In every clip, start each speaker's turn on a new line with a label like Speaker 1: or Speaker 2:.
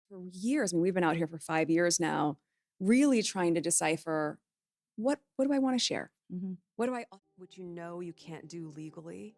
Speaker 1: for years. I mean, we've been out here for 5 years now, really trying to decipher what do I want to share?
Speaker 2: Mhm.
Speaker 1: What do I which you know you can't do legally,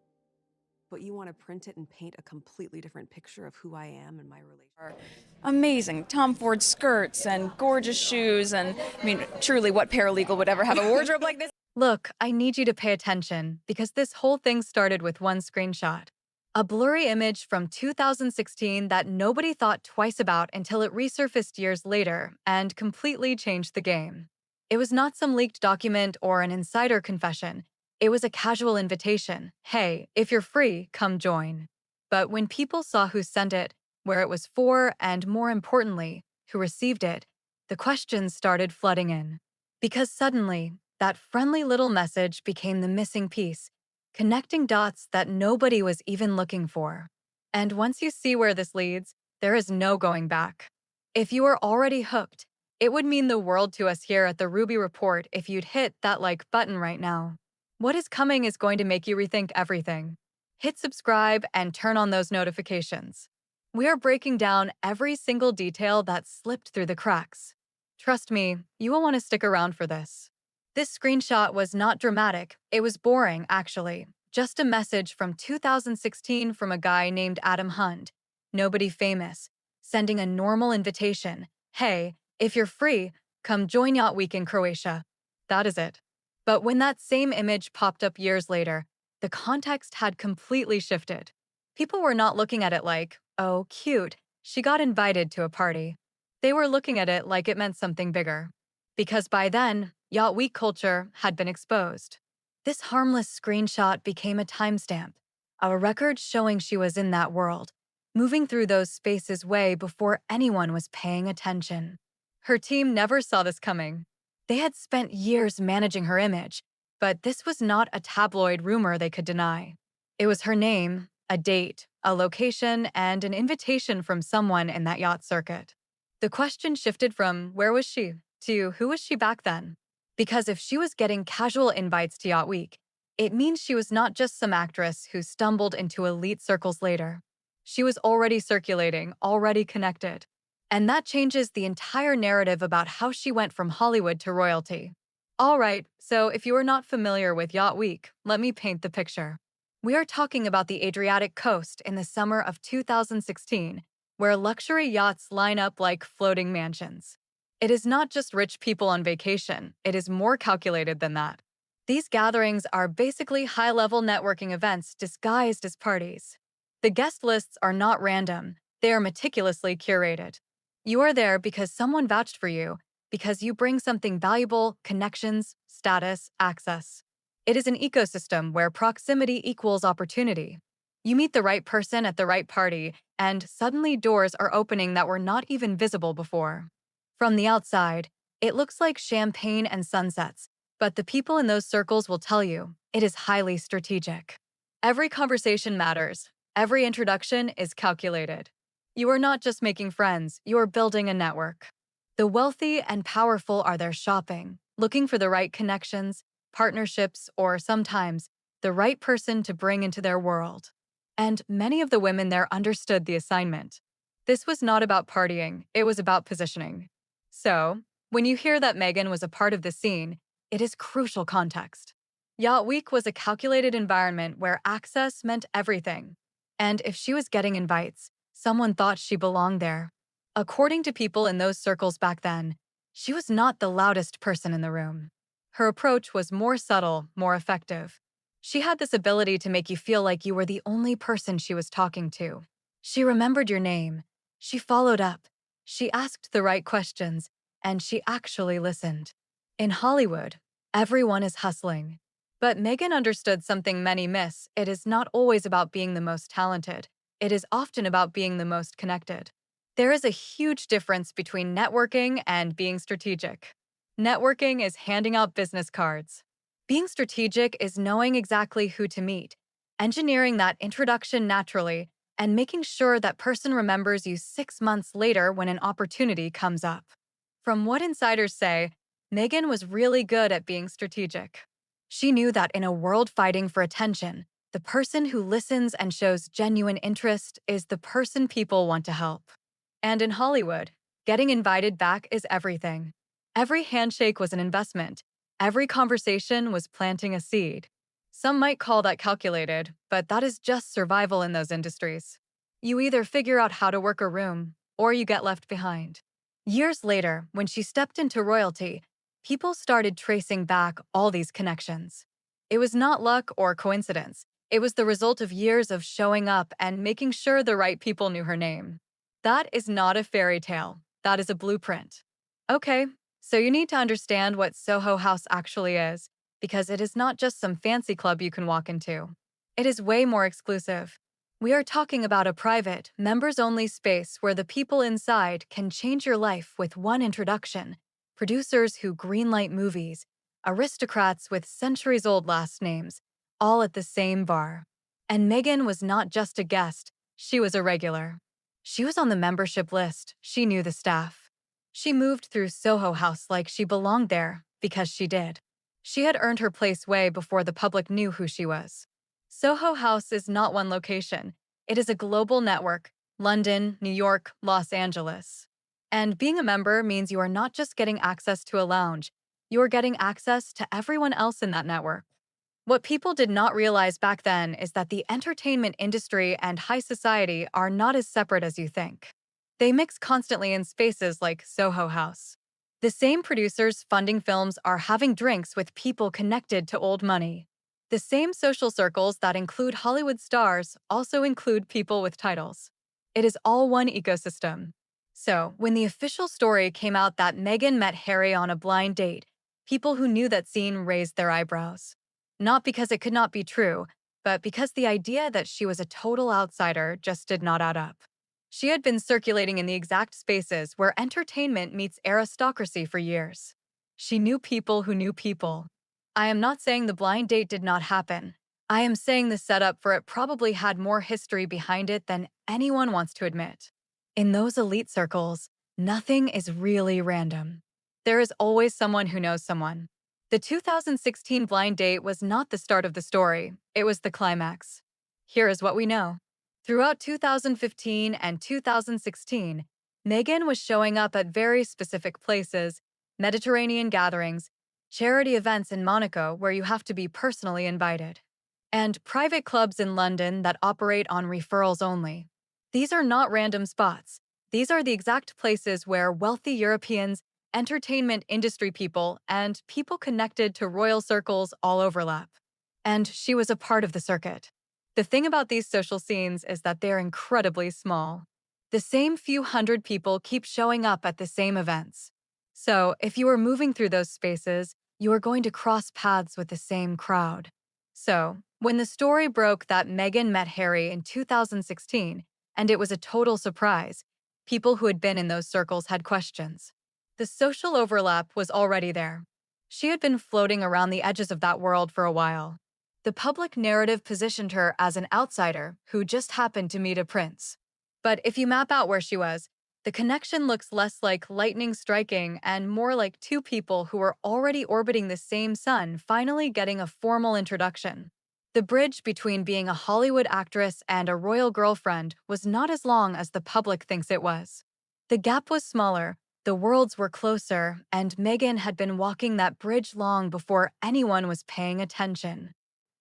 Speaker 1: but you want to print it and paint a completely different picture of who I am and my relation. Amazing Tom Ford skirts and gorgeous shoes, and I mean, truly, what paralegal would ever have a wardrobe like this?
Speaker 2: Look, I need you to pay attention because this whole thing started with one screenshot. A blurry image from 2016 that nobody thought twice about until it resurfaced years later and completely changed the game. It was not some leaked document or an insider confession. It was a casual invitation. Hey, if you're free, come join. But when people saw who sent it, where it was for, and more importantly, who received it, the questions started flooding in. Because suddenly, that friendly little message became the missing piece, connecting dots that nobody was even looking for. And once you see where this leads, there is no going back. If you are already hooked, it would mean the world to us here at the Ruby Report if you'd hit that like button right now. What is coming is going to make you rethink everything. Hit subscribe and turn on those notifications. We are breaking down every single detail that slipped through the cracks. Trust me, you will want to stick around for this. This screenshot was not dramatic, it was boring, actually. Just a message from 2016 from a guy named Adam Hunt, nobody famous, sending a normal invitation. Hey, if you're free, come join Yacht Week in Croatia. That is it. But when that same image popped up years later, the context had completely shifted. People were not looking at it like, oh, cute, she got invited to a party. They were looking at it like it meant something bigger. Because by then, Yacht Week culture had been exposed. This harmless screenshot became a timestamp, a record showing she was in that world, moving through those spaces way before anyone was paying attention. Her team never saw this coming. They had spent years managing her image, but this was not a tabloid rumor they could deny. It was her name, a date, a location, and an invitation from someone in that yacht circuit. The question shifted from where was she to who was she back then? Because if she was getting casual invites to Yacht Week, it means she was not just some actress who stumbled into elite circles later. She was already circulating, already connected. And that changes the entire narrative about how she went from Hollywood to royalty. All right, so if you are not familiar with Yacht Week, let me paint the picture. We are talking about the Adriatic coast in the summer of 2016, where luxury yachts line up like floating mansions. It is not just rich people on vacation, it is more calculated than that. These gatherings are basically high-level networking events disguised as parties. The guest lists are not random, they are meticulously curated. You are there because someone vouched for you, because you bring something valuable, connections, status, access. It is an ecosystem where proximity equals opportunity. You meet the right person at the right party, and suddenly doors are opening that were not even visible before. From the outside, it looks like champagne and sunsets, but the people in those circles will tell you it is highly strategic. Every conversation matters. Every introduction is calculated. You are not just making friends, you are building a network. The wealthy and powerful are there shopping, looking for the right connections, partnerships, or sometimes the right person to bring into their world. And many of the women there understood the assignment. This was not about partying, it was about positioning. So, when you hear that Meghan was a part of the scene, it is crucial context. Yacht Week was a calculated environment where access meant everything. And if she was getting invites, someone thought she belonged there. According to people in those circles back then, she was not the loudest person in the room. Her approach was more subtle, more effective. She had this ability to make you feel like you were the only person she was talking to. She remembered your name. She followed up. She asked the right questions, and she actually listened. In Hollywood, everyone is hustling. But Meghan understood something many miss. It is not always about being the most talented. It is often about being the most connected. There is a huge difference between networking and being strategic. Networking is handing out business cards. Being strategic is knowing exactly who to meet, engineering that introduction naturally, and making sure that person remembers you 6 months later when an opportunity comes up. From what insiders say, Meghan was really good at being strategic. She knew that in a world fighting for attention, the person who listens and shows genuine interest is the person people want to help. And in Hollywood, getting invited back is everything. Every handshake was an investment. Every conversation was planting a seed. Some might call that calculated, but that is just survival in those industries. You either figure out how to work a room, or you get left behind. Years later, when she stepped into royalty, people started tracing back all these connections. It was not luck or coincidence. It was the result of years of showing up and making sure the right people knew her name. That is not a fairy tale. That is a blueprint. Okay, so you need to understand what Soho House actually is, because it is not just some fancy club you can walk into. It is way more exclusive. We are talking about a private, members-only space where the people inside can change your life with one introduction. Producers who greenlight movies, aristocrats with centuries-old last names, all at the same bar. And Meghan was not just a guest, she was a regular. She was on the membership list, she knew the staff. She moved through Soho House like she belonged there, because she did. She had earned her place way before the public knew who she was. Soho House is not one location. It is a global network: London, New York, Los Angeles. And being a member means you are not just getting access to a lounge, you are getting access to everyone else in that network. What people did not realize back then is that the entertainment industry and high society are not as separate as you think. They mix constantly in spaces like Soho House. The same producers funding films are having drinks with people connected to old money. The same social circles that include Hollywood stars also include people with titles. It is all one ecosystem. So, when the official story came out that Meghan met Harry on a blind date, people who knew that scene raised their eyebrows. Not because it could not be true, but because the idea that she was a total outsider just did not add up. She had been circulating in the exact spaces where entertainment meets aristocracy for years. She knew people who knew people. I am not saying the blind date did not happen. I am saying the setup for it probably had more history behind it than anyone wants to admit. In those elite circles, nothing is really random. There is always someone who knows someone. The 2016 blind date was not the start of the story, it was the climax. Here is what we know. Throughout 2015 and 2016, Meghan was showing up at very specific places: Mediterranean gatherings, charity events in Monaco where you have to be personally invited, and private clubs in London that operate on referrals only. These are not random spots. These are the exact places where wealthy Europeans, entertainment industry people, and people connected to royal circles all overlap. And she was a part of the circuit. The thing about these social scenes is that they're incredibly small. The same few hundred people keep showing up at the same events. So, if you are moving through those spaces, you are going to cross paths with the same crowd. So, when the story broke that Meghan met Harry in 2016, and it was a total surprise, people who had been in those circles had questions. The social overlap was already there. She had been floating around the edges of that world for a while. The public narrative positioned her as an outsider who just happened to meet a prince. But if you map out where she was, the connection looks less like lightning striking and more like two people who were already orbiting the same sun finally getting a formal introduction. The bridge between being a Hollywood actress and a royal girlfriend was not as long as the public thinks it was. The gap was smaller, the worlds were closer, and Meghan had been walking that bridge long before anyone was paying attention.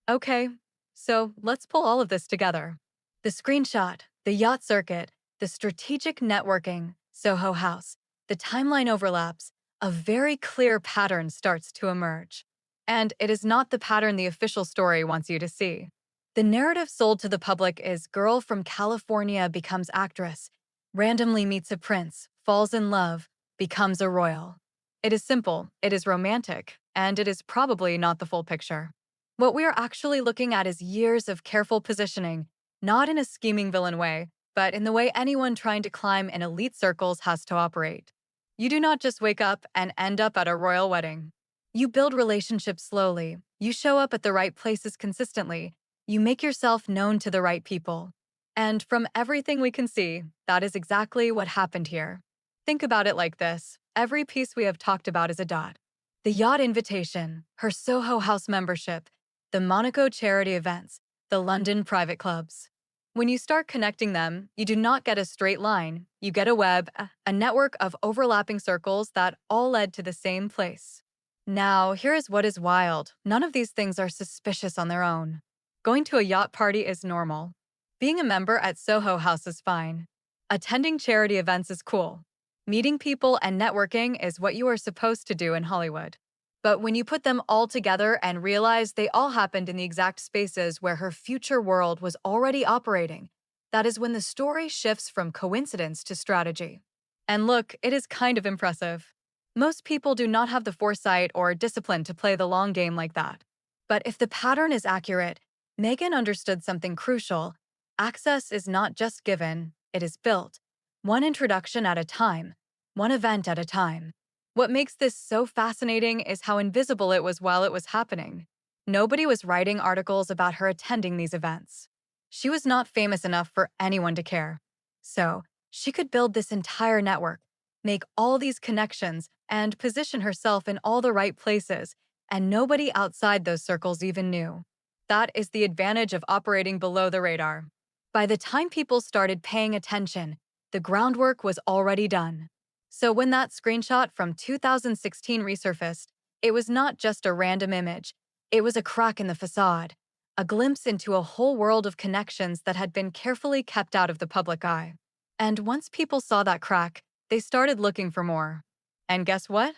Speaker 2: Okay, so let's pull all of this together. The screenshot, the yacht circuit, the strategic networking, Soho House, the timeline overlaps, a very clear pattern starts to emerge. And it is not the pattern the official story wants you to see. The narrative sold to the public is girl from California becomes actress, randomly meets a prince, falls in love, becomes a royal. It is simple, it is romantic, and it is probably not the full picture. What we are actually looking at is years of careful positioning, not in a scheming villain way, but in the way anyone trying to climb in elite circles has to operate. You do not just wake up and end up at a royal wedding. You build relationships slowly, you show up at the right places consistently, you make yourself known to the right people. And from everything we can see, that is exactly what happened here. Think about it like this: every piece we have talked about is a dot. The yacht invitation, her Soho House membership, the Monaco charity events, the London private clubs. When you start connecting them, you do not get a straight line. You get a web, a network of overlapping circles that all led to the same place. Now, here is what is wild. None of these things are suspicious on their own. Going to a yacht party is normal. Being a member at Soho House is fine. Attending charity events is cool. Meeting people and networking is what you are supposed to do in Hollywood. But when you put them all together and realize they all happened in the exact spaces where her future world was already operating, that is when the story shifts from coincidence to strategy. And look, it is kind of impressive. Most people do not have the foresight or discipline to play the long game like that. But if the pattern is accurate, Meghan understood something crucial. Access is not just given, it is built. One introduction at a time, one event at a time. What makes this so fascinating is how invisible it was while it was happening. Nobody was writing articles about her attending these events. She was not famous enough for anyone to care. So, she could build this entire network, make all these connections, and position herself in all the right places, and nobody outside those circles even knew. That is the advantage of operating below the radar. By the time people started paying attention, the groundwork was already done. So when that screenshot from 2016 resurfaced, it was not just a random image. It was a crack in the facade, a glimpse into a whole world of connections that had been carefully kept out of the public eye. And once people saw that crack, they started looking for more. And guess what?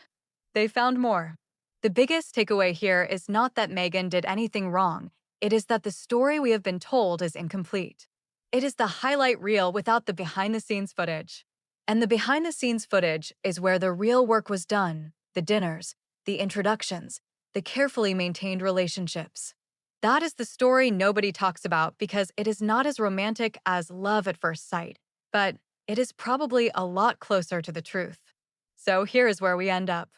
Speaker 2: They found more. The biggest takeaway here is not that Meghan did anything wrong. It is that the story we have been told is incomplete. It is the highlight reel without the behind-the-scenes footage. And the behind-the-scenes footage is where the real work was done, the dinners, the introductions, the carefully maintained relationships. That is the story nobody talks about because it is not as romantic as love at first sight, but it is probably a lot closer to the truth. So here is where we end up.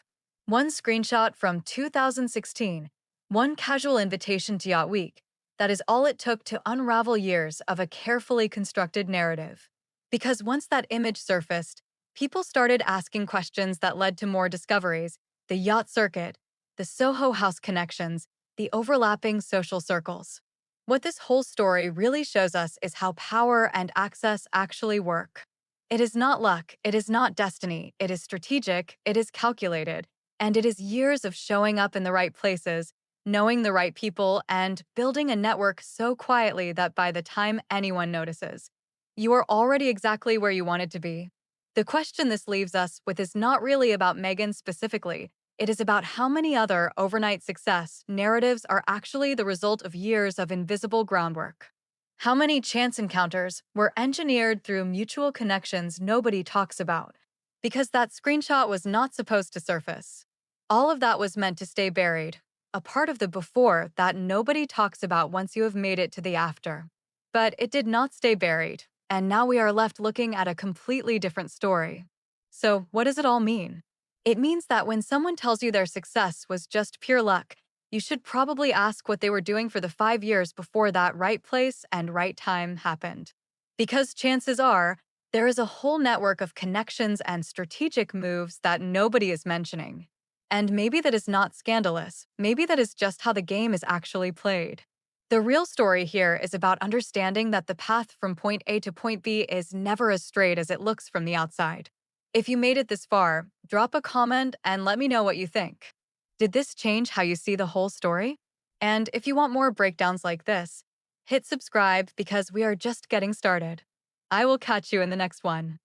Speaker 2: One screenshot from 2016, one casual invitation to Yacht Week. That is all it took to unravel years of a carefully constructed narrative. Because once that image surfaced, people started asking questions that led to more discoveries: the yacht circuit, the Soho House connections, the overlapping social circles. What this whole story really shows us is how power and access actually work. It is not luck, it is not destiny, it is strategic, it is calculated, and it is years of showing up in the right places, knowing the right people, and building a network so quietly that by the time anyone notices, you are already exactly where you wanted to be. The question this leaves us with is not really about Meghan specifically. It is about how many other overnight success narratives are actually the result of years of invisible groundwork. How many chance encounters were engineered through mutual connections nobody talks about, because that screenshot was not supposed to surface. All of that was meant to stay buried, a part of the before that nobody talks about once you have made it to the after. But it did not stay buried, and now we are left looking at a completely different story. So, what does it all mean? It means that when someone tells you their success was just pure luck, you should probably ask what they were doing for the 5 years before that right place and right time happened. Because chances are, there is a whole network of connections and strategic moves that nobody is mentioning. And maybe that is not scandalous. Maybe that is just how the game is actually played. The real story here is about understanding that the path from point A to point B is never as straight as it looks from the outside. If you made it this far, drop a comment and let me know what you think. Did this change how you see the whole story? And if you want more breakdowns like this, hit subscribe because we are just getting started. I will catch you in the next one.